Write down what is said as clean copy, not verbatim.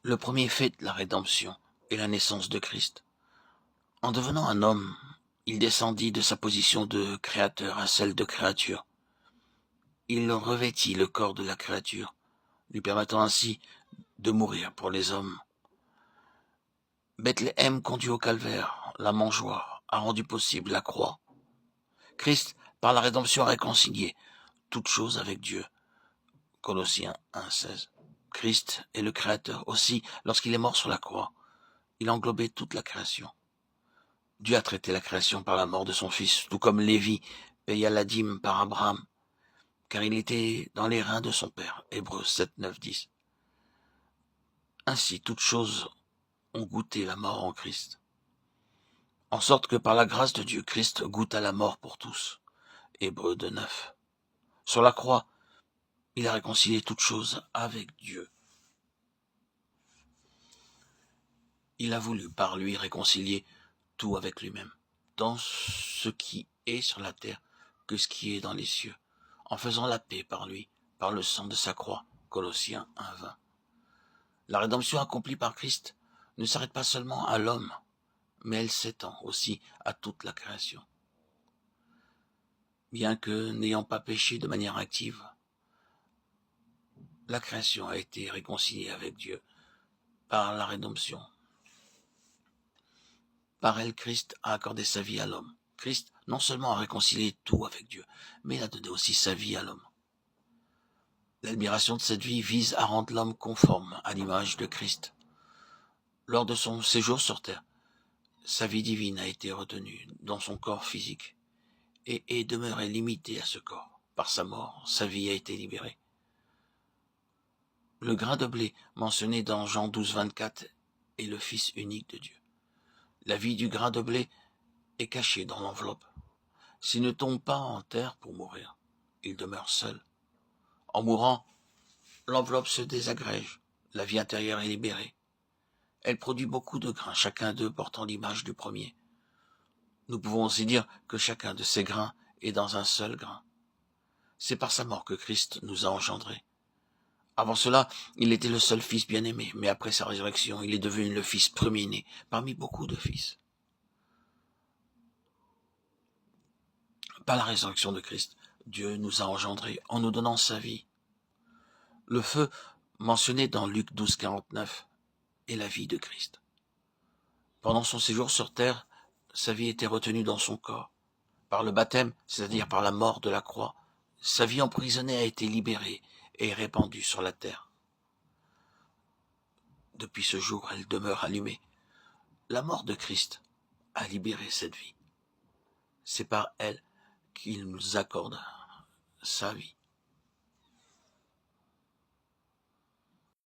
Le premier fait de la rédemption est la naissance de Christ. En devenant un homme, il descendit de sa position de créateur à celle de créature. Il revêtit le corps de la créature, lui permettant ainsi de mourir pour les hommes. Bethléem conduit au calvaire, la mangeoire a rendu possible la croix. Christ, par la rédemption, a réconcilié toute chose avec Dieu. Colossiens 1,16. Christ est le Créateur aussi. Lorsqu'il est mort sur la croix, il englobait toute la création. Dieu a traité la création par la mort de son Fils, tout comme Lévi paya la dîme par Abraham, car il était dans les reins de son Père. Hébreux 7, 9, 10. Ainsi, toutes choses ont goûté la mort en Christ. En sorte que par la grâce de Dieu, Christ goûte à la mort pour tous. Hébreux 2, 9. Sur la croix, il a réconcilié toutes choses avec Dieu. Il a voulu par lui réconcilier tout avec lui-même, tant ce qui est sur la terre que ce qui est dans les cieux, en faisant la paix par lui, par le sang de sa croix. Colossiens 1, 20. La rédemption accomplie par Christ ne s'arrête pas seulement à l'homme, mais elle s'étend aussi à toute la création. Bien que n'ayant pas péché de manière active, la création a été réconciliée avec Dieu par la rédemption. Par elle, Christ a accordé sa vie à l'homme. Christ non seulement a réconcilié tout avec Dieu, mais il a donné aussi sa vie à l'homme. L'admiration de cette vie vise à rendre l'homme conforme à l'image de Christ. Lors de son séjour sur terre, sa vie divine a été retenue dans son corps physique et est demeurée limitée à ce corps. Par sa mort, sa vie a été libérée. Le grain de blé mentionné dans Jean 12, 24 est le Fils unique de Dieu. La vie du grain de blé est cachée dans l'enveloppe. S'il ne tombe pas en terre pour mourir, il demeure seul. En mourant, l'enveloppe se désagrège, la vie intérieure est libérée. Elle produit beaucoup de grains, chacun d'eux portant l'image du premier. Nous pouvons aussi dire que chacun de ces grains est dans un seul grain. C'est par sa mort que Christ nous a engendrés. Avant cela, il était le seul fils bien-aimé, mais après sa résurrection, il est devenu le fils premier-né parmi beaucoup de fils. Par la résurrection de Christ, Dieu nous a engendrés en nous donnant sa vie. Le feu, mentionné dans Luc 12, 49, est la vie de Christ. Pendant son séjour sur terre, sa vie était retenue dans son corps. Par le baptême, c'est-à-dire par la mort de la croix, sa vie emprisonnée a été libérée et répandue sur la terre. Depuis ce jour, elle demeure allumée. La mort de Christ a libéré cette vie. C'est par elle qu'il nous accorde sa vie.